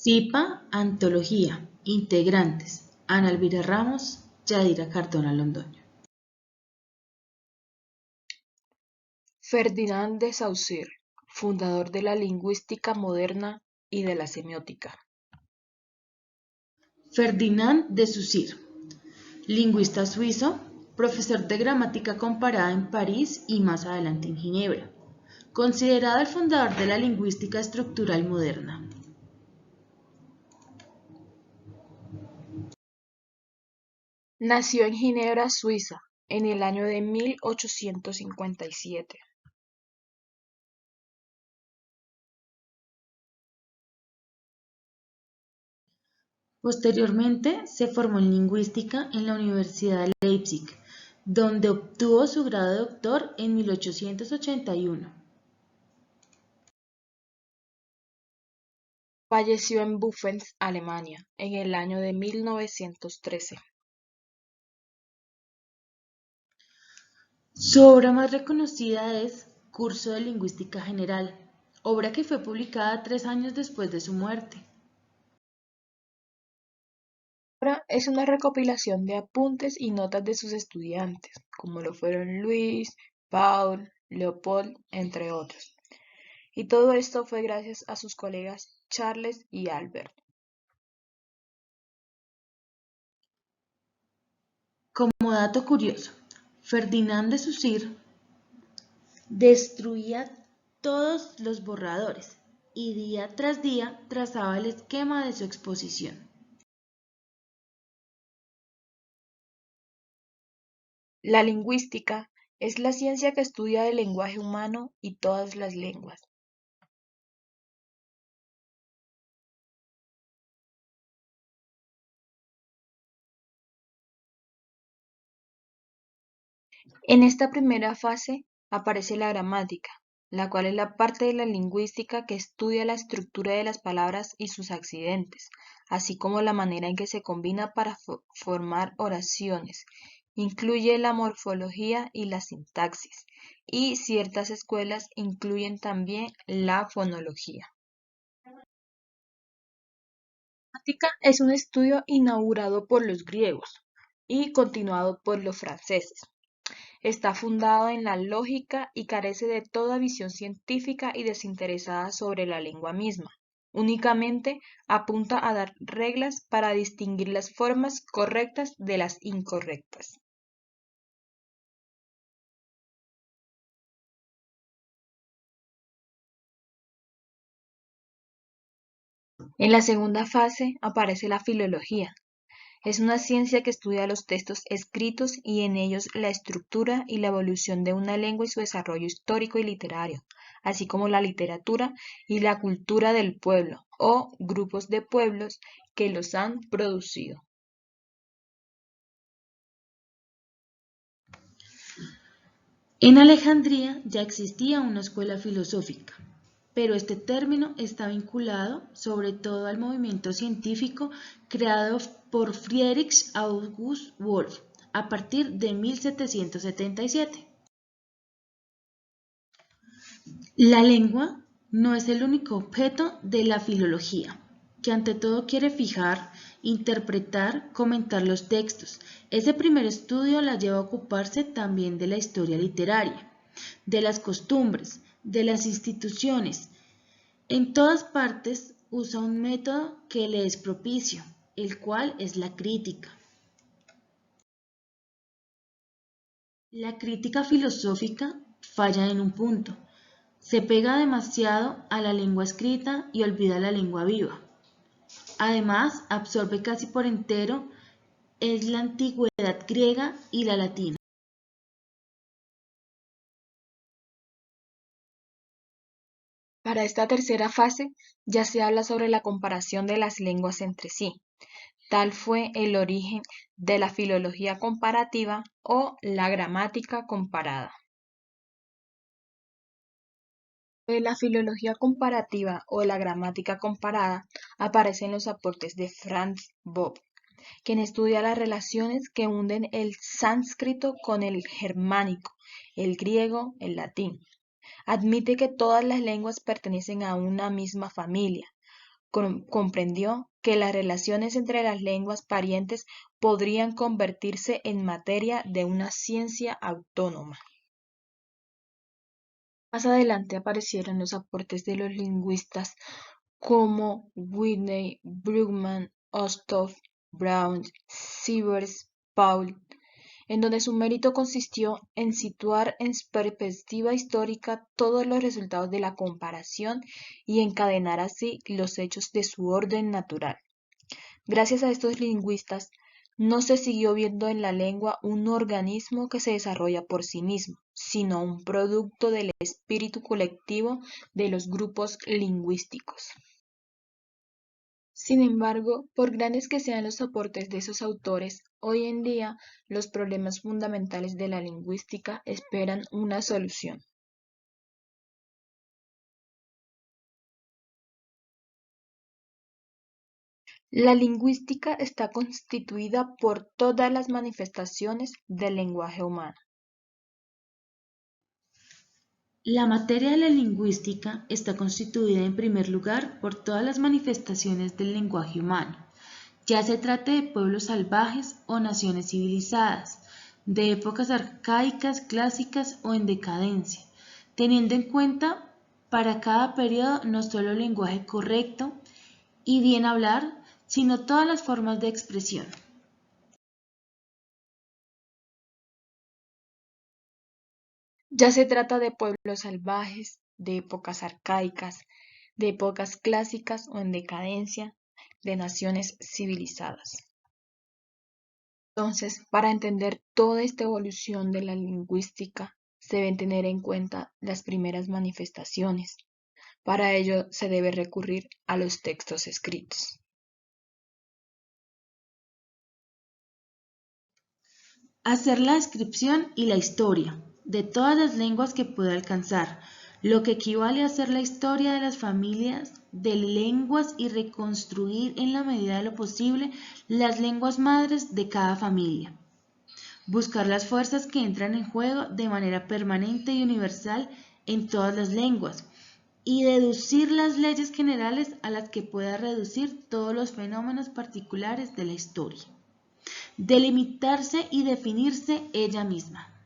CIPA Antología, integrantes, Ana Elvira Ramos, Yadira Cardona Londoño. Ferdinand de Saussure, fundador de la lingüística moderna y de la semiótica. Ferdinand de Saussure, lingüista suizo, profesor de gramática comparada en París y más adelante en Ginebra, considerado el fundador de la lingüística estructural moderna. Nació en Ginebra, Suiza, en el año de 1857. Posteriormente se formó en lingüística en la Universidad de Leipzig, donde obtuvo su grado de doctor en 1881. Falleció en Bochum, Alemania, en el año de 1913. Su obra más reconocida es Curso de Lingüística General, obra que fue publicada 3 años después de su muerte. Ahora es una recopilación de apuntes y notas de sus estudiantes, como lo fueron Luis, Paul, Leopold, entre otros. Y todo esto fue gracias a sus colegas Charles y Albert. Como dato curioso, Ferdinand de Saussure destruía todos los borradores y día tras día trazaba el esquema de su exposición. La lingüística es la ciencia que estudia el lenguaje humano y todas las lenguas. En esta primera fase aparece la gramática, la cual es la parte de la lingüística que estudia la estructura de las palabras y sus accidentes, así como la manera en que se combina para formar oraciones. Incluye la morfología y la sintaxis, y ciertas escuelas incluyen también la fonología. La gramática es un estudio inaugurado por los griegos y continuado por los franceses. Está fundado en la lógica y carece de toda visión científica y desinteresada sobre la lengua misma. Únicamente apunta a dar reglas para distinguir las formas correctas de las incorrectas. En la segunda fase aparece la filología. Es una ciencia que estudia los textos escritos y en ellos la estructura y la evolución de una lengua y su desarrollo histórico y literario, así como la literatura y la cultura del pueblo o grupos de pueblos que los han producido. En Alejandría ya existía una escuela filosófica, pero este término está vinculado sobre todo al movimiento científico creado por Friedrich August Wolff a partir de 1777. La lengua no es el único objeto de la filología, que ante todo quiere fijar, interpretar, comentar los textos. Ese primer estudio la lleva a ocuparse también de la historia literaria, de las costumbres, de las instituciones. En todas partes usa un método que le es propicio, el cual es la crítica. La crítica filosófica falla en un punto. Se pega demasiado a la lengua escrita y olvida la lengua viva. Además, absorbe casi por entero es la antigüedad griega y la latina. Para esta tercera fase ya se habla sobre la comparación de las lenguas entre sí. Tal fue el origen de la filología comparativa o la gramática comparada. La filología comparativa o la gramática comparada aparece en los aportes de Franz Bopp, quien estudia las relaciones que hunden el sánscrito con el germánico, el griego, el latín. Admite que todas las lenguas pertenecen a una misma familia, comprendió que las relaciones entre las lenguas parientes podrían convertirse en materia de una ciencia autónoma. Más adelante aparecieron los aportes de los lingüistas como Whitney, Brueggemann, Osthoff, Brown, Sievers, Paul, en donde su mérito consistió en situar en perspectiva histórica todos los resultados de la comparación y encadenar así los hechos de su orden natural. Gracias a estos lingüistas, no se siguió viendo en la lengua un organismo que se desarrolla por sí mismo, sino un producto del espíritu colectivo de los grupos lingüísticos. Sin embargo, por grandes que sean los aportes de esos autores, hoy en día los problemas fundamentales de la lingüística esperan una solución. La lingüística está constituida por todas las manifestaciones del lenguaje humano. La materia de la lingüística está constituida en primer lugar por todas las manifestaciones del lenguaje humano, ya se trate de pueblos salvajes o naciones civilizadas, de épocas arcaicas, clásicas o en decadencia, teniendo en cuenta para cada periodo no solo el lenguaje correcto y bien hablar, sino todas las formas de expresión. Ya se trata de pueblos salvajes, de épocas arcaicas, de épocas clásicas o en decadencia, de naciones civilizadas. Entonces, para entender toda esta evolución de la lingüística, se deben tener en cuenta las primeras manifestaciones. Para ello, se debe recurrir a los textos escritos. Hacer la descripción y la historia de todas las lenguas que pueda alcanzar, lo que equivale a hacer la historia de las familias de lenguas y reconstruir en la medida de lo posible las lenguas madres de cada familia. Buscar las fuerzas que entran en juego de manera permanente y universal en todas las lenguas y deducir las leyes generales a las que pueda reducir todos los fenómenos particulares de la historia. Delimitarse y definirse ella misma.